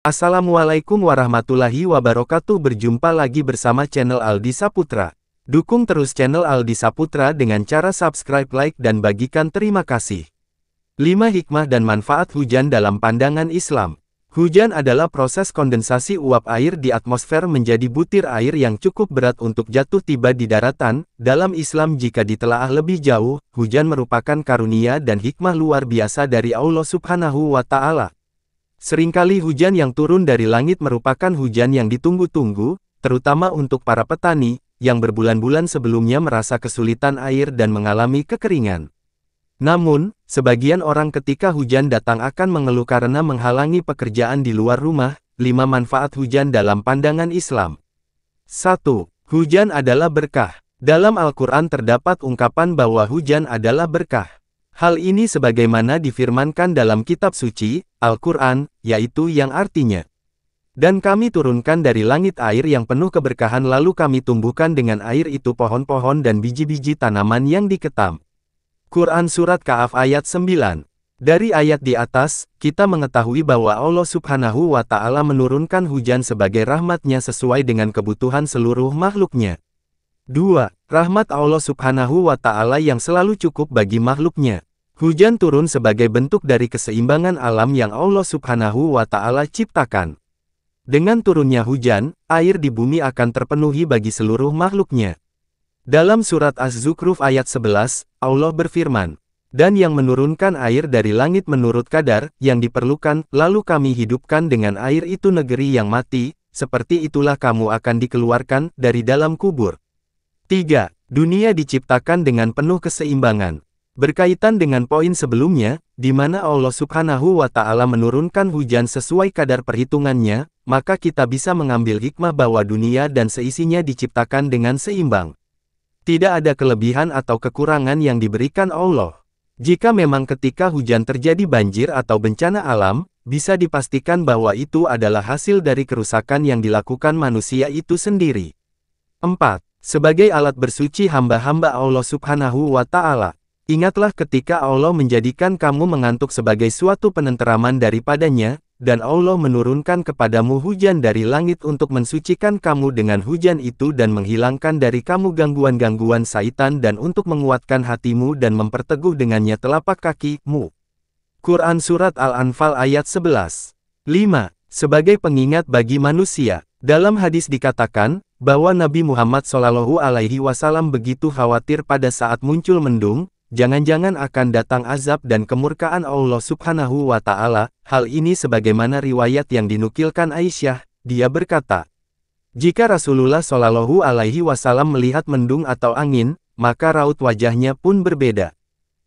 Assalamualaikum warahmatullahi wabarakatuh. Berjumpa lagi bersama channel Aldi Saputra. Dukung terus channel Aldi Saputra dengan cara subscribe, like, dan bagikan. Terima kasih. 5 hikmah dan manfaat hujan dalam pandangan Islam. Hujan adalah proses kondensasi uap air di atmosfer menjadi butir air yang cukup berat untuk jatuh tiba di daratan. Dalam Islam, jika ditelaah lebih jauh, hujan merupakan karunia dan hikmah luar biasa dari Allah Subhanahu wa Ta'ala. Seringkali hujan yang turun dari langit merupakan hujan yang ditunggu-tunggu, terutama untuk para petani, yang berbulan-bulan sebelumnya merasa kesulitan air dan mengalami kekeringan. Namun, sebagian orang ketika hujan datang akan mengeluh karena menghalangi pekerjaan di luar rumah. 5 manfaat hujan dalam pandangan Islam. 1. Hujan adalah berkah. Dalam Al-Quran terdapat ungkapan bahwa hujan adalah berkah. Hal ini sebagaimana difirmankan dalam kitab suci, Al-Quran, yaitu yang artinya, "Dan kami turunkan dari langit air yang penuh keberkahan lalu kami tumbuhkan dengan air itu pohon-pohon dan biji-biji tanaman yang diketam." Quran Surat Kahf ayat 9. Dari ayat di atas, kita mengetahui bahwa Allah Subhanahu wa Ta'ala menurunkan hujan sebagai rahmat-Nya sesuai dengan kebutuhan seluruh makhluk-Nya. 2. Rahmat Allah Subhanahu wa Ta'ala yang selalu cukup bagi makhluk-Nya. Hujan turun sebagai bentuk dari keseimbangan alam yang Allah Subhanahu wa Ta'ala ciptakan. Dengan turunnya hujan, air di bumi akan terpenuhi bagi seluruh makhluk-Nya. Dalam surat Az-Zukhruf ayat 11, Allah berfirman, "Dan yang menurunkan air dari langit menurut kadar yang diperlukan, lalu kami hidupkan dengan air itu negeri yang mati, seperti itulah kamu akan dikeluarkan dari dalam kubur." 3. Dunia diciptakan dengan penuh keseimbangan. Berkaitan dengan poin sebelumnya, di mana Allah Subhanahu wa Ta'ala menurunkan hujan sesuai kadar perhitungannya, maka kita bisa mengambil hikmah bahwa dunia dan seisinya diciptakan dengan seimbang. Tidak ada kelebihan atau kekurangan yang diberikan Allah. Jika memang ketika hujan terjadi banjir atau bencana alam, bisa dipastikan bahwa itu adalah hasil dari kerusakan yang dilakukan manusia itu sendiri. 4. Sebagai alat bersuci hamba-hamba Allah Subhanahu wa Ta'ala. Ingatlah ketika Allah menjadikan kamu mengantuk sebagai suatu penenteraman daripadanya, dan Allah menurunkan kepadamu hujan dari langit untuk mensucikan kamu dengan hujan itu dan menghilangkan dari kamu gangguan-gangguan syaitan dan untuk menguatkan hatimu dan memperteguh dengannya telapak kakimu. Quran Surat Al-Anfal ayat 11. 5. Sebagai pengingat bagi manusia. Dalam hadis dikatakan, bahwa Nabi Muhammad SAW begitu khawatir pada saat muncul mendung, jangan-jangan akan datang azab dan kemurkaan Allah Subhanahu wa Ta'ala. Hal ini sebagaimana riwayat yang dinukilkan Aisyah, dia berkata, "Jika Rasulullah SAW melihat mendung atau angin, maka raut wajahnya pun berbeda."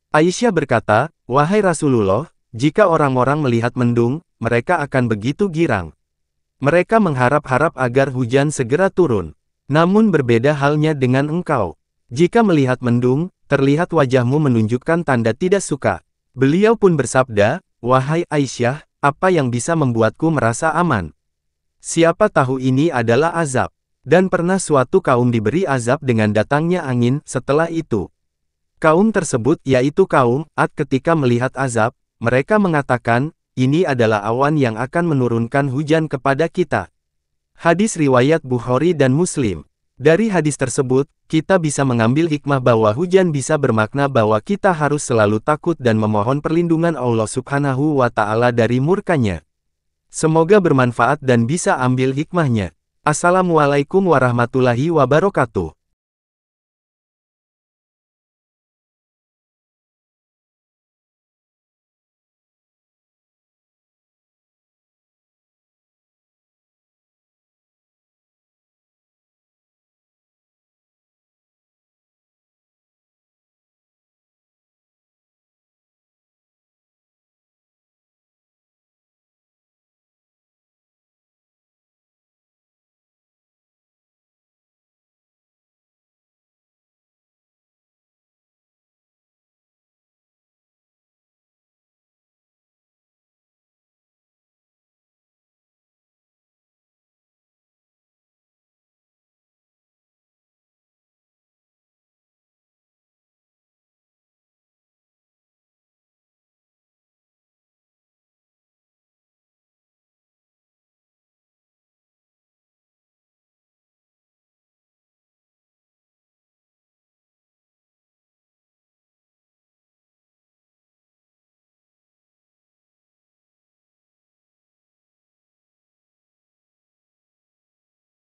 Aisyah berkata, "Wahai Rasulullah, jika orang-orang melihat mendung, mereka akan begitu girang. Mereka mengharap-harap agar hujan segera turun. Namun berbeda halnya dengan engkau. Jika melihat mendung, terlihat wajahmu menunjukkan tanda tidak suka." Beliau pun bersabda, "Wahai Aisyah, apa yang bisa membuatku merasa aman? Siapa tahu ini adalah azab. Dan pernah suatu kaum diberi azab dengan datangnya angin. Setelah itu, kaum tersebut yaitu kaum Ad ketika melihat azab, mereka mengatakan, ini adalah awan yang akan menurunkan hujan kepada kita." Hadis riwayat Bukhari dan Muslim. Dari hadis tersebut, kita bisa mengambil hikmah bahwa hujan bisa bermakna bahwa kita harus selalu takut dan memohon perlindungan Allah Subhanahu wa Ta'ala dari murkanya. Semoga bermanfaat dan bisa ambil hikmahnya. Assalamualaikum warahmatullahi wabarakatuh.